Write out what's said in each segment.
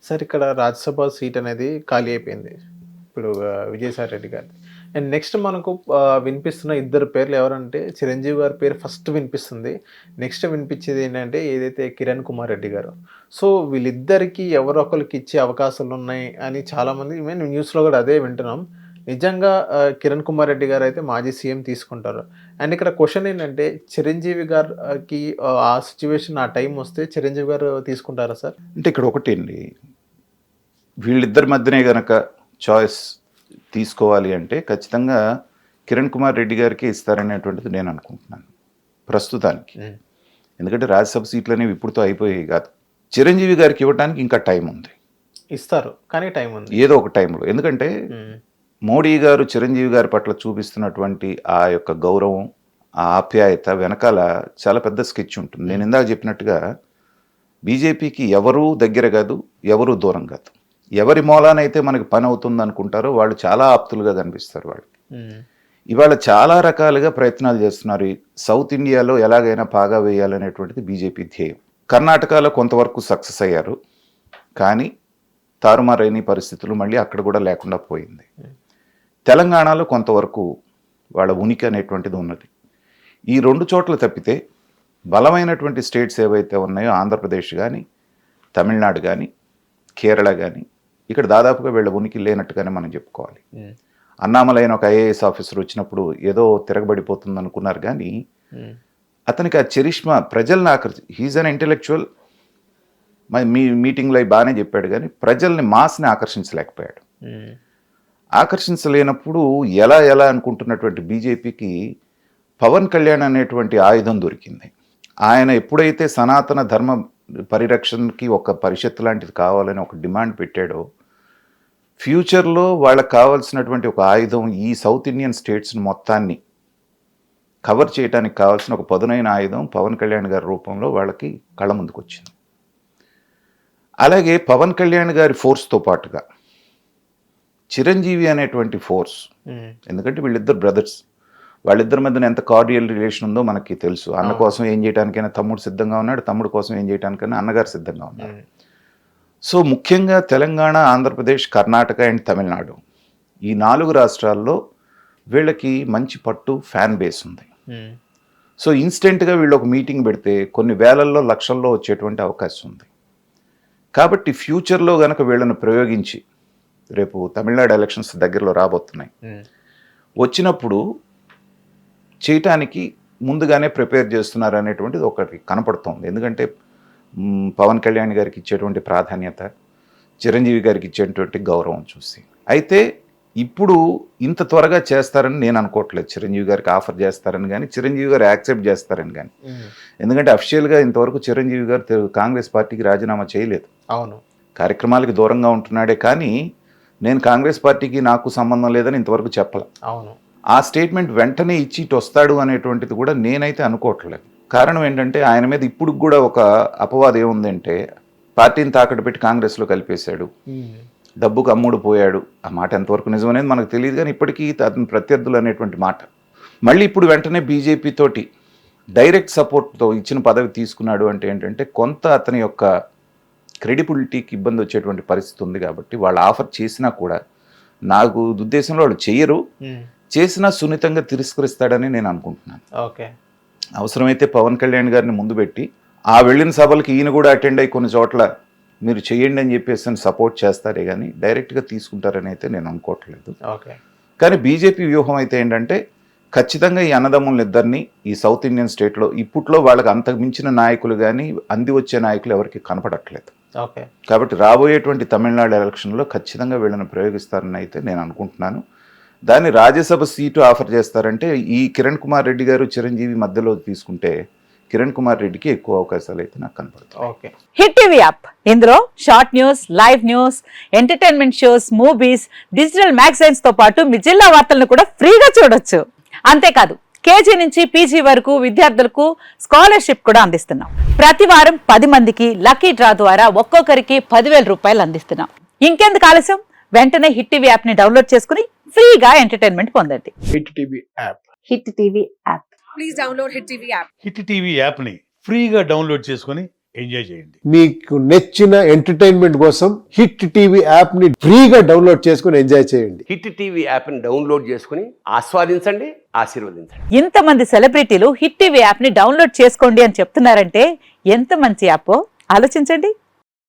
Sir ఇక్కడ Rajya Sabha seat అనేది ఖాళీ అయిపోయింది. ఇప్పుడు విజయసాయి రెడ్డి గారిది. అండ్ నెక్స్ట్ మనకు వినిపిస్తున్న ఇద్దరు పేర్లు ఎవరంటే చిరంజీవి గారి పేరు ఫస్ట్ వినిపిస్తుంది. నెక్స్ట్ వినిపించేది ఏంటంటే ఏదైతే కిరణ్ కుమార్ రెడ్డి గారు. సో వీళ్ళిద్దరికీ ఎవరో ఒకరికి ఇచ్చే అవకాశాలున్నాయి అని చాలామంది ఈవెన్ న్యూస్‌లో కూడా అదే వింటున్నాం. నిజంగా కిరణ్ కుమార్ రెడ్డి గారు అయితే మాజీ సీఎం తీసుకుంటారు. అండ్ ఇక్కడ క్వెషన్ ఏంటంటే చిరంజీవి గారికి ఆ సిట్యుయేషన్ ఆ టైం వస్తే చిరంజీవి గారు తీసుకుంటారా సార్? అంటే ఇక్కడ ఒకటండి, వీళ్ళిద్దరి మధ్యనే గనక చాయిస్ తీసుకోవాలి అంటే ఖచ్చితంగా కిరణ్ కుమార్ రెడ్డి గారికి ఇస్తారనేటువంటిది నేను అనుకుంటున్నాను ప్రస్తుతానికి. ఎందుకంటే రాజ్యసభ సీట్లు అనేవి ఇప్పుడుతో అయిపోయాయి కాదు. చిరంజీవి గారికి ఇవ్వడానికి ఇంకా టైం ఉంది. ఇస్తారు కానీ టైం ఉంది. ఏదో ఒక టైంలో. ఎందుకంటే మోడీ గారు చిరంజీవి గారి పట్ల చూపిస్తున్నటువంటి ఆ యొక్క గౌరవం, ఆ ఆప్యాయత వెనకాల చాలా పెద్ద స్కెచ్ ఉంటుంది. నేను ఇందాక చెప్పినట్టుగా బీజేపీకి ఎవరూ దగ్గర కాదు, ఎవరూ దూరం కాదు. ఎవరి మూలానైతే మనకి పని అవుతుంది అనుకుంటారో వాళ్ళు చాలా ఆప్తులుగా కనిపిస్తారు వాళ్ళకి. ఇవాళ చాలా రకాలుగా ప్రయత్నాలు చేస్తున్నారు. ఈ సౌత్ ఇండియాలో ఎలాగైనా పాగా వేయాలనేటువంటిది బీజేపీ ధ్యేయం. కర్ణాటకలో కొంతవరకు సక్సెస్ అయ్యారు, కానీ తారుమారైన పరిస్థితులు మళ్ళీ అక్కడ కూడా లేకుండా పోయింది. తెలంగాణలో కొంతవరకు వాళ్ళ ఉనికి అనేటువంటిది ఉన్నది. ఈ రెండు చోట్ల తప్పితే బలమైనటువంటి స్టేట్స్ ఏవైతే ఉన్నాయో ఆంధ్రప్రదేశ్ కానీ, తమిళనాడు కానీ, కేరళ కానీ, ఇక్కడ దాదాపుగా వీళ్ళ ఉనికి లేనట్టుగానే మనం చెప్పుకోవాలి. అన్నామలైన ఒక ఐఏఎస్ ఆఫీసర్ వచ్చినప్పుడు ఏదో తిరగబడిపోతుంది అనుకున్నారు, కానీ అతనికి ఆ చరిష్మా ప్రజల్ని హీజ్ అన్ ఇంటెలెక్చువల్. మీ మీటింగ్లో బాగానే చెప్పాడు, కానీ ప్రజల్ని మాస్ని ఆకర్షించలేకపోయాడు. ఆకర్షించలేనప్పుడు ఎలా అనుకుంటున్నటువంటి బీజేపీకి పవన్ కళ్యాణ్ అనేటువంటి ఆయుధం దొరికింది. ఆయన ఎప్పుడైతే సనాతన ధర్మ పరిరక్షణకి ఒక పరిషత్ లాంటిది కావాలని ఒక డిమాండ్ పెట్టాడో, ఫ్యూచర్లో వాళ్ళకి కావాల్సినటువంటి ఒక ఆయుధం ఈ సౌత్ ఇండియన్ స్టేట్స్ని మొత్తాన్ని కవర్ చేయడానికి కావాల్సిన ఒక పదునైన ఆయుధం పవన్ కళ్యాణ్ గారి రూపంలో వాళ్ళకి కళ్ళ ముందుకు వచ్చింది. అలాగే పవన్ కళ్యాణ్ గారి ఫోర్స్తో పాటుగా చిరంజీవి అనేటువంటి ఫోర్స్, ఎందుకంటే వీళ్ళిద్దరు బ్రదర్స్, వాళ్ళిద్దరి మధ్యన ఎంత కార్డియల్ రిలేషన్ ఉందో మనకి తెలుసు. అన్న కోసం ఏం చేయడానికైనా తమ్ముడు సిద్ధంగా ఉన్నాడు, తమ్ముడు కోసం ఏం చేయడానికైనా అన్నగారు సిద్ధంగా ఉన్నారు. సో ముఖ్యంగా తెలంగాణ, ఆంధ్రప్రదేశ్, కర్ణాటక అండ్ తమిళనాడు, ఈ 4 రాష్ట్రాల్లో వీళ్ళకి మంచి పట్టు ఫ్యాన్ బేస్ ఉంది. సో ఇన్స్టెంట్గా వీళ్ళు ఒక మీటింగ్ పెడితే కొన్ని వేలల్లో లక్షల్లో వచ్చేటువంటి అవకాశం ఉంది. కాబట్టి ఫ్యూచర్లో కనుక వీళ్ళని ప్రయోగించి, రేపు తమిళనాడు ఎలక్షన్స్ దగ్గరలో రాబోతున్నాయి, వచ్చినప్పుడు చేయటానికి ముందుగానే ప్రిపేర్ చేస్తున్నారు అనేటువంటిది ఒకటి కనపడుతోంది. ఎందుకంటే పవన్ కళ్యాణ్ గారికి ఇచ్చేటువంటి ప్రాధాన్యత, చిరంజీవి గారికి ఇచ్చేటువంటి గౌరవం చూసి. అయితే ఇప్పుడు ఇంత త్వరగా చేస్తారని నేను అనుకోవట్లేదు. చిరంజీవి గారికి ఆఫర్ చేస్తారని కానీ, చిరంజీవి గారు యాక్సెప్ట్ చేస్తారని కానీ. ఎందుకంటే అఫిషియల్గా ఇంతవరకు చిరంజీవి గారు కాంగ్రెస్ పార్టీకి రాజీనామా చేయలేదు. అవును, కార్యక్రమాలకి దూరంగా ఉంటున్నాడే, కానీ నేను కాంగ్రెస్ పార్టీకి నాకు సంబంధం లేదని ఇంతవరకు చెప్పలే. అవును, ఆ స్టేట్మెంట్ వెంటనే ఇచ్చి ఇటు వస్తాడు అనేటువంటిది కూడా నేనైతే అనుకోవట్లేదు. కారణం ఏంటంటే ఆయన మీద ఇప్పుడు కూడా ఒక అపవాదం ఏముందంటే పార్టీని తాకట్టు పెట్టి కాంగ్రెస్లో కలిపేశాడు, డబ్బుకు అమ్ముడు పోయాడు. ఆ మాట ఎంతవరకు నిజమనేది మనకు తెలియదు, కానీ ఇప్పటికీ అతని ప్రత్యర్థులు అనేటువంటి మాట. మళ్ళీ ఇప్పుడు వెంటనే బీజేపీ తోటి డైరెక్ట్ సపోర్ట్తో ఇచ్చిన పదవి తీసుకున్నాడు అంటే ఏంటంటే కొంత అతని యొక్క క్రెడిబిలిటీకి ఇబ్బంది వచ్చేటువంటి పరిస్థితి ఉంది. కాబట్టి వాళ్ళు ఆఫర్ చేసినా కూడా నాకు ఉద్దేశంలో వాళ్ళు చెయ్యరు, చేసినా సున్నితంగా తిరస్కరిస్తాడని నేను అనుకుంటున్నాను. ఓకే, అవసరమైతే పవన్ కళ్యాణ్ గారిని ముందు పెట్టి ఆ వెళ్ళిన సభలకి ఈయన కూడా అటెండ్ అయ్యి కొన్ని చోట్ల మీరు చేయండి అని చెప్పేసి సపోర్ట్ చేస్తారే కానీ డైరెక్ట్గా తీసుకుంటారని అయితే నేను అనుకోవట్లేదు. ఓకే, కానీ బీజేపీ వ్యూహం అయితే ఏంటంటే ఖచ్చితంగా ఈ అన్నదమ్ముల ఇద్దరిని ఈ సౌత్ ఇండియన్ స్టేట్లో ఇప్పట్లో వాళ్ళకి అంతకు మించిన నాయకులు కానీ అంది వచ్చే నాయకులు ఎవరికి కనపడట్లేదు. ఓకే, కాబట్టి రాబోయేటువంటి తమిళనాడు ఎలక్షన్లో ఖచ్చితంగా వీళ్ళని ప్రయోగిస్తారని అయితే నేను అనుకుంటున్నాను. దాన్ని రాజ్యసభ సీటు ఆఫర్ చేస్తారంటే ఈ కిరణ్ కుమార్ రెడ్డి గారు చిరంజీవి మధ్యలో తీసుకుంటే కిరణ్ కుమార్ రెడ్డికి ఎక్కువ అవకాశాలు అయితే నాకు కనపడతాయి. ఓకే. హిట్ టీవీ యాప్, ఇందులో short news, live news, entertainment shows, movies, digital magazines తో పాటు మీ జిల్లా వార్తలను కూడా ఫ్రీగా చూడొచ్చు. అంతేకాదు కేజీ నుంచి పీజీ వరకు విద్యార్థులకు స్కాలర్షిప్ కూడా అందిస్తున్నాం. ప్రతి వారం 10 మందికి లక్కీ డ్రా ద్వారా ఒక్కొక్కరికి 10,000 రూపాయలు అందిస్తున్నాం. ఇంకెందుకు ఆలస్యం, వెంటనే హిట్ టీవీ యాప్ ని డౌన్లోడ్ చేసుకుని ఫ్రీగా ఎంటర్టైన్మెంట్ పొందండి. Hit TV app. Hit TV app. Please download Hit TV app. Hit TV యాప్ని ఫ్రీగా డౌన్లోడ్ చేసుకొని ఎంజాయ్ చేయండి. మీకు నచ్చిన ఎంటర్టైన్మెంట్ కోసం హిట్ టీవీ యాప్ ని ఫ్రీగా డౌన్లోడ్ చేసుకుని ఎంజాయ్ చేయండి. హిట్ టీవీ యాప్ని డౌన్లోడ్ చేసుకుని ఆస్వాదించండి, ఆశీర్వదించండి. ఇంతమంది సెలబ్రిటీలు హిట్ టీవీ యాప్ ని డౌన్లోడ్ చేసుకోండి అని చెప్తున్నారంటే ఎంత మంచి యాప్ ఆలోచించండి.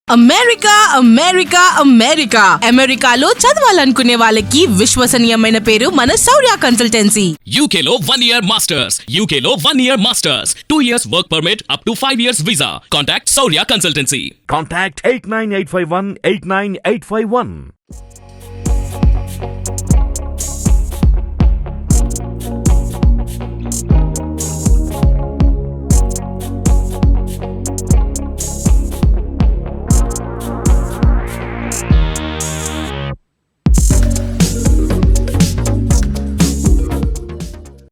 అమెరికా అమెరికా అమెరికా అమెరికాలో చదవాలనుకునే వాళ్ళకి విశ్వసనీయమైన పేరు మన శౌర్య కన్సల్టెన్సీ. UK లో 1 year masters. UK లో 1 year masters. 2 years work permit up to 5 years visa. Contact Saurya Consultancy. Contact 89851 89851.